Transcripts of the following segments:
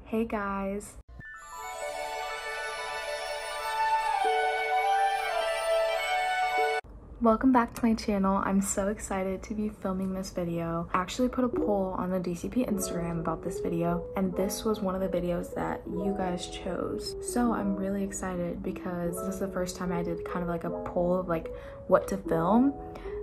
Hey guys. Welcome back to my channel. I'm so excited to be filming this video. I actually put a poll on the DCP Instagram about this video, and this was one of the videos that you guys chose. So I'm really excited because this is the first time I did kind of like a poll of like what to film.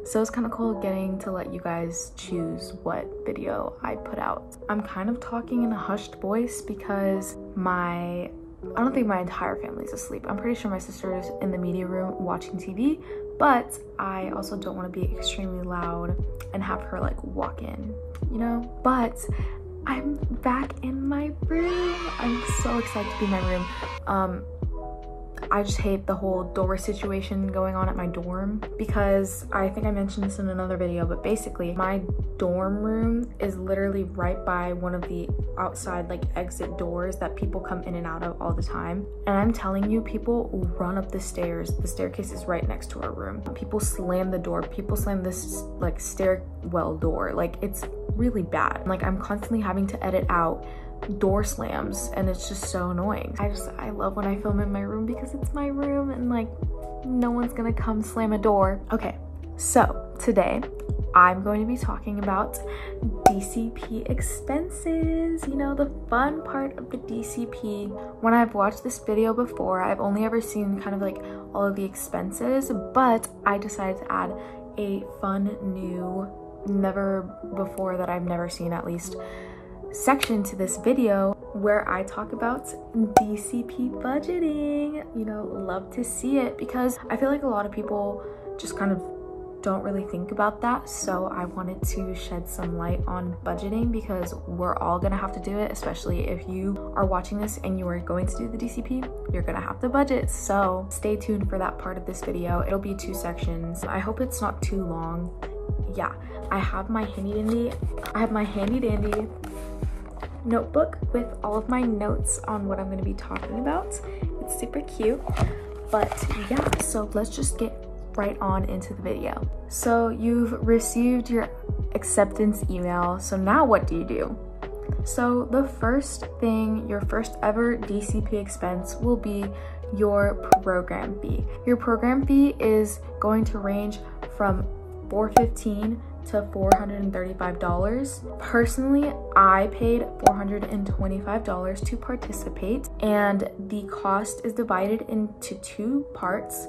So it's kind of cool getting to let you guys choose what video I put out. I'm kind of talking in a hushed voice because I don't think my entire family's asleep. I'm pretty sure my sister is in the media room watching TV, but I also don't want to be extremely loud and have her like walk in, you know? But I'm back in my room. I'm so excited to be in my room. I just hate the whole door situation going on at my dorm because I think I mentioned this in another video, but basically my dorm room is literally right by one of the outside like exit doors that people come in and out of all the time. And I'm telling you, people run up the stairs. The staircase is right next to our room. People slam the door. People slam this like stairwell door. Like it's really bad. Like I'm constantly having to edit out door slams and it's just so annoying. I love when I film in my room because it's my room and like no one's gonna come slam a door. Okay, so today I'm going to be talking about DCP expenses, you know, the fun part of the DCP. When I've watched this video before, I've only ever seen kind of like all of the expenses, but I decided to add a fun new, never before that I've never seen at least, section to this video where I talk about DCP budgeting. You know, love to see it because I feel like a lot of people just kind of don't really think about that. So I wanted to shed some light on budgeting because we're all gonna have to do it, especially if you are watching this and you are going to do the DCP, you're gonna have to budget. So stay tuned for that part of this video. It'll be 2 sections. I hope it's not too long. Yeah, I have my handy dandy notebook with all of my notes on what I'm going to be talking about. It's super cute. But yeah, so let's just get right on into the video. So you've received your acceptance email. So now what do you do? So the first thing, your first ever DCP expense will be your program fee. Your program fee is going to range from $415 to $435. Personally, I paid $425 to participate, and the cost is divided into 2 parts.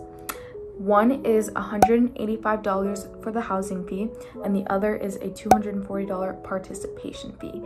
One is $185 for the housing fee, and the other is a $240 participation fee.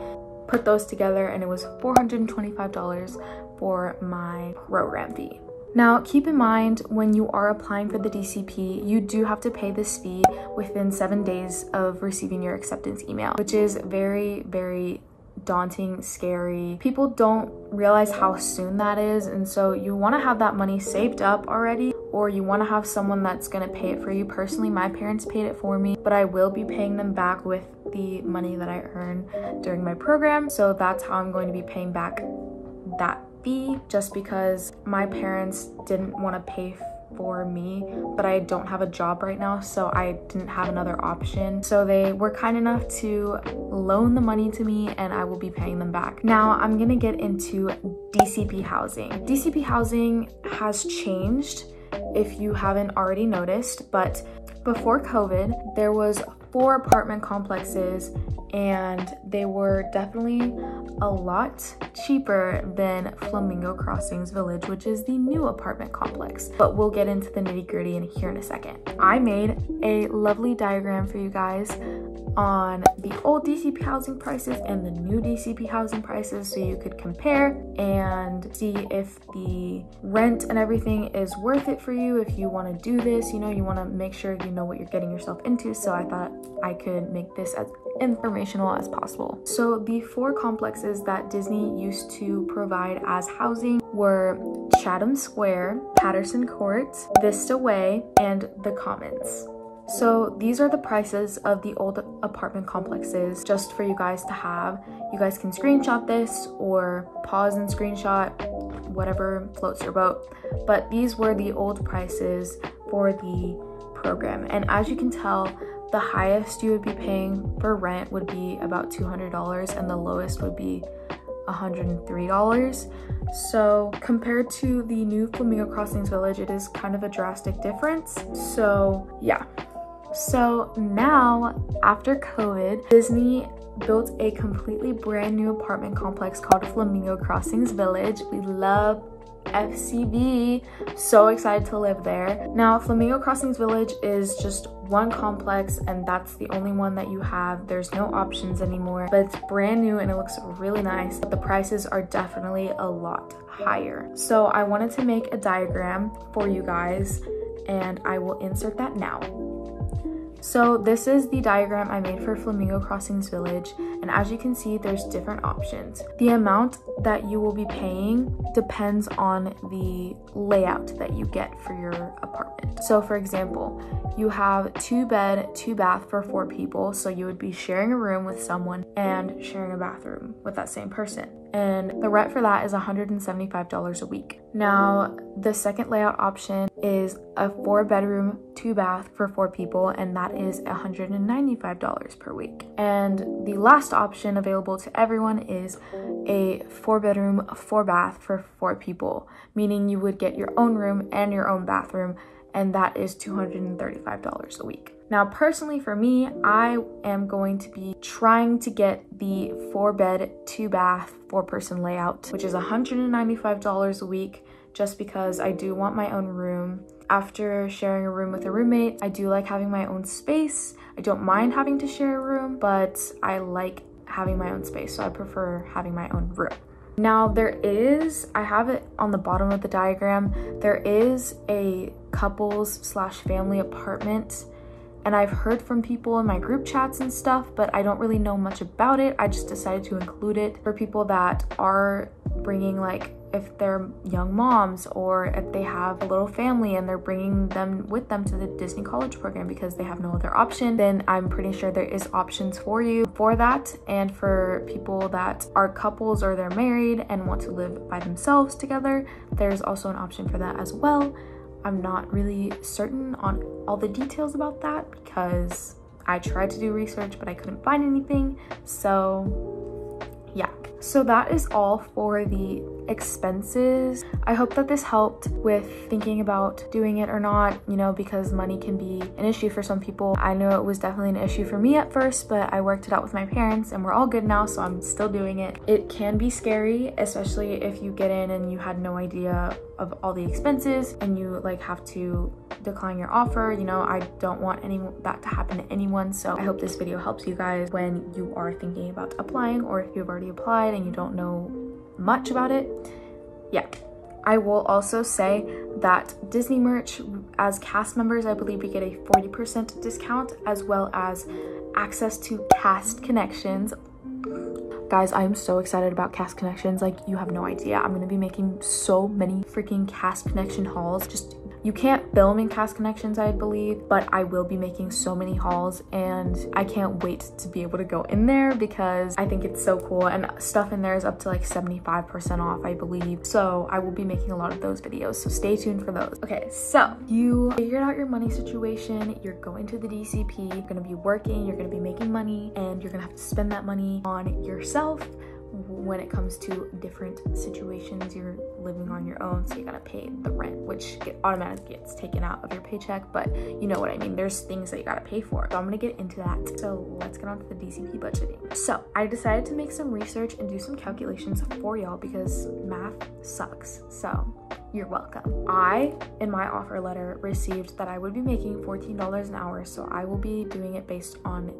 Put those together and it was $425 for my program fee. Now, keep in mind when you are applying for the DCP, you do have to pay this fee within 7 days of receiving your acceptance email, which is very, very daunting, scary. People don't realize how soon that is, and so you want to have that money saved up already, or you want to have someone that's going to pay it for you. Personally, my parents paid it for me, but I will be paying them back with the money that I earn during my program. So that's how I'm going to be paying back that fee, just because my parents didn't want to pay for me, but I don't have a job right now, so I didn't have another option. So they were kind enough to loan the money to me and I will be paying them back. Now I'm gonna get into DCP Housing. DCP Housing has changed if you haven't already noticed, but before COVID, there was 4 apartment complexes and they were definitely a lot cheaper than Flamingo Crossings Village, which is the new apartment complex. But we'll get into the nitty-gritty in here in a second. I made a lovely diagram for you guys on the old DCP housing prices and the new DCP housing prices so you could compare and see if the rent and everything is worth it for you. If you want to do this, you know, you want to make sure you know what you're getting yourself into. So I thought I could make this as informational as possible. So the 4 complexes that Disney used to provide as housing were Chatham Square, Patterson Court, Vista Way, and the Commons. So these are the prices of the old apartment complexes, just for you guys to have. You guys can screenshot this or pause and screenshot, whatever floats your boat. But these were the old prices for the program. And as you can tell, the highest you would be paying for rent would be about $200 and the lowest would be $103. So compared to the new Flamingo Crossings Village, it is kind of a drastic difference. So yeah. So now, after COVID, Disney built a completely brand new apartment complex called Flamingo Crossings Village. We love FCV. So excited to live there. Now, Flamingo Crossings Village is just one complex, and that's the only one that you have. There's no options anymore, but it's brand new and it looks really nice. But the prices are definitely a lot higher. So I wanted to make a diagram for you guys, and I will insert that now. So this is the diagram I made for Flamingo Crossings Village, and as you can see, there's different options. The amount that you will be paying depends on the layout that you get for your apartment. So for example, you have 2-bed, 2-bath for 4 people, so you would be sharing a room with someone and sharing a bathroom with that same person. And the rent for that is $175 a week. Now, the second layout option is a 4-bedroom, 2-bath for 4 people, and that is $195 per week. And the last option available to everyone is a 4-bedroom, 4-bath for 4 people, meaning you would get your own room and your own bathroom, and that is $235 a week. Now, personally for me, I am going to be trying to get the 4-bed, 2-bath, 4-person layout, which is $195 a week, just because I do want my own room. After sharing a room with a roommate, I do like having my own space. I don't mind having to share a room, but I like having my own space, so I prefer having my own room. Now I have it on the bottom of the diagram, there is a couples/family apartment, and I've heard from people in my group chats and stuff, but I don't really know much about it. I just decided to include it for people that are bringing, like, if they're young moms or if they have a little family and they're bringing them with them to the Disney College program because they have no other option, then I'm pretty sure there is options for you for that. And for people that are couples or they're married and want to live by themselves together, there's also an option for that as well. I'm not really certain on all the details about that because I tried to do research, but I couldn't find anything. So yeah. So that is all for the expenses. I hope that this helped with thinking about doing it or not, you know, because money can be an issue for some people. I know it was definitely an issue for me at first, but I worked it out with my parents and we're all good now, so I'm still doing it. It can be scary, especially if you get in and you had no idea of all the expenses and you like have to decline your offer. You know, I don't want that to happen to anyone, so I hope this video helps you guys when you are thinking about applying, or if you've already applied and you don't know much about it. Yeah. I will also say that Disney merch, as cast members, I believe we get a 40% discount, as well as access to cast connections. Guys, I am so excited about cast connections, like you have no idea. I'm gonna be making so many freaking cast connection hauls. You can't film in cast connections, I believe, but I will be making so many hauls and I can't wait to be able to go in there because I think it's so cool, and stuff in there is up to like 75% off, I believe. So I will be making a lot of those videos, so stay tuned for those. Okay, so you figured out your money situation, you're going to the DCP, you're gonna be working, you're gonna be making money, and you're gonna have to spend that money on yourself. When it comes to different situations, you're living on your own, so you gotta pay the rent, which automatically gets taken out of your paycheck, but you know what I mean. There's things that you gotta pay for. So I'm gonna get into that. So let's get on to the DCP budgeting. So I decided to make some research and do some calculations for y'all because math sucks. So you're welcome. I, in my offer letter, received that I would be making $14 an hour, so I will be doing it based on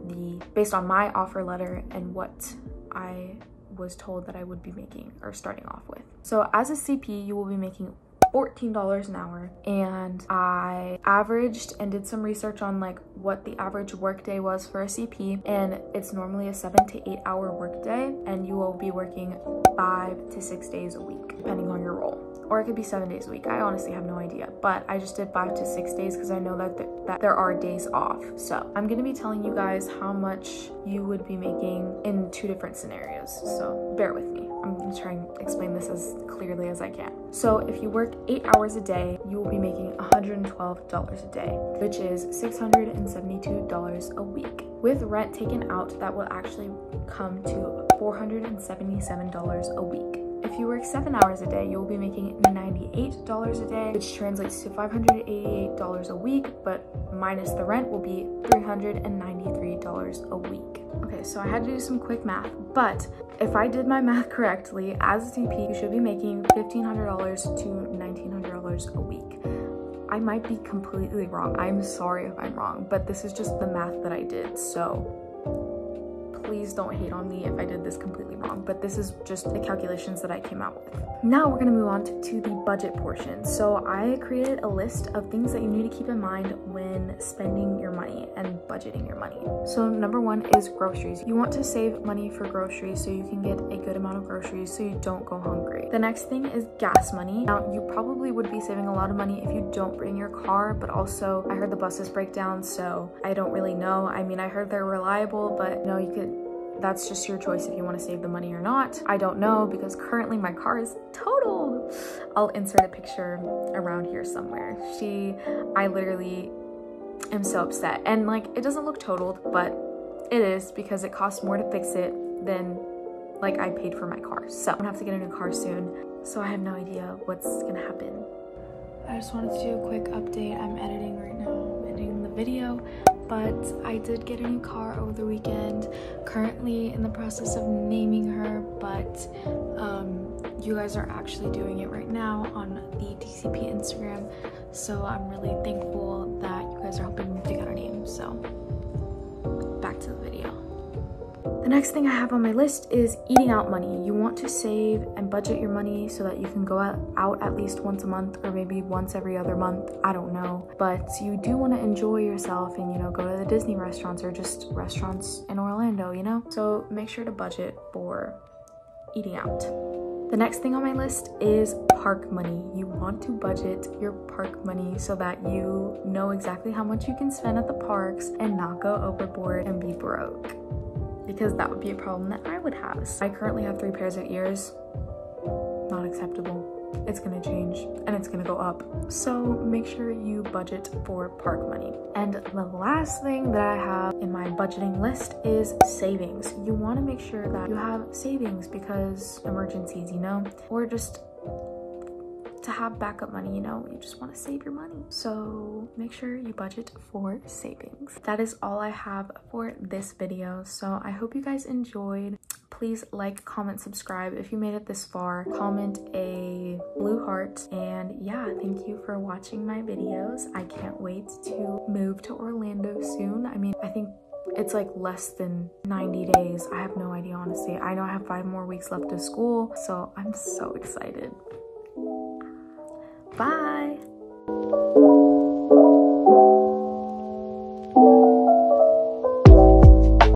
my offer letter and what I was told that I would be making or starting off with. So as a CP, you will be making $14 an hour, and I averaged and did some research on like what the average work day was for a CP, and it's normally a 7 to 8 hour work day, and you will be working 5 to 6 days a week depending on your role, or it could be 7 days a week. I honestly have no idea, but I just did 5 to 6 days because I know that there are days off. So I'm gonna be telling you guys how much you would be making in 2 different scenarios, so bear with me. I'm gonna try and explain this as clearly as I can. So if you work 8 hours a day, you will be making $112 a day, which is $672 a week. With rent taken out, that will actually come to $477 a week. If you work 7 hours a day, you will be making $98 a day, which translates to $588 a week, but minus the rent will be $393 a week. Okay, so I had to do some quick math, but if I did my math correctly, as a DP, you should be making $1,500 to $1,900 a week. I might be completely wrong. I'm sorry if I'm wrong, but this is just the math that I did, so please don't hate on me if I did this completely wrong, but this is just the calculations that I came out with. Now we're gonna move on to the budget portion. So I created a list of things that you need to keep in mind when spending your money and budgeting your money. So number one is groceries. You want to save money for groceries so you can get a good amount of groceries so you don't go hungry. The next thing is gas money. Now you probably would be saving a lot of money if you don't bring your car, but also I heard the buses break down, so I don't really know. I mean, I heard they're reliable, but you know, that's just your choice if you want to save the money or not. I don't know because currently my car is totaled. I'll insert a picture around here somewhere. I literally am so upset. And like, it doesn't look totaled, but it is because it costs more to fix it than like I paid for my car. So I'm gonna have to get a new car soon. So I have no idea what's gonna happen. I just wanted to do a quick update. I'm editing right now, editing the video. But I did get a new car over the weekend. Currently in the process of naming her, but you guys are actually doing it right now on the DCP Instagram. So I'm really thankful that you guys are helping me pick out a name. So back to the video. The next thing I have on my list is eating out money. You want to save and budget your money so that you can go out at least once a month or maybe once every other month. I don't know. But you do want to enjoy yourself and, you know, go to the Disney restaurants or just restaurants in Orlando, you know? So make sure to budget for eating out. The next thing on my list is park money. You want to budget your park money so that you know exactly how much you can spend at the parks and not go overboard and be broke, because that would be a problem that I would have. I currently have 3 pairs of ears. Not acceptable. It's gonna change and it's gonna go up. So make sure you budget for park money. And the last thing that I have in my budgeting list is savings. You wanna make sure that you have savings because emergencies, you know, or just to have backup money, you know, you just want to save your money. So make sure you budget for savings. That is all I have for this video. So I hope you guys enjoyed. Please like, comment, subscribe. If you made it this far, comment a blue heart. And yeah, thank you for watching my videos. I can't wait to move to Orlando soon. I mean, I think it's like less than 90 days. I have no idea, honestly. I know I have 5 more weeks left of school, so I'm so excited. Bye.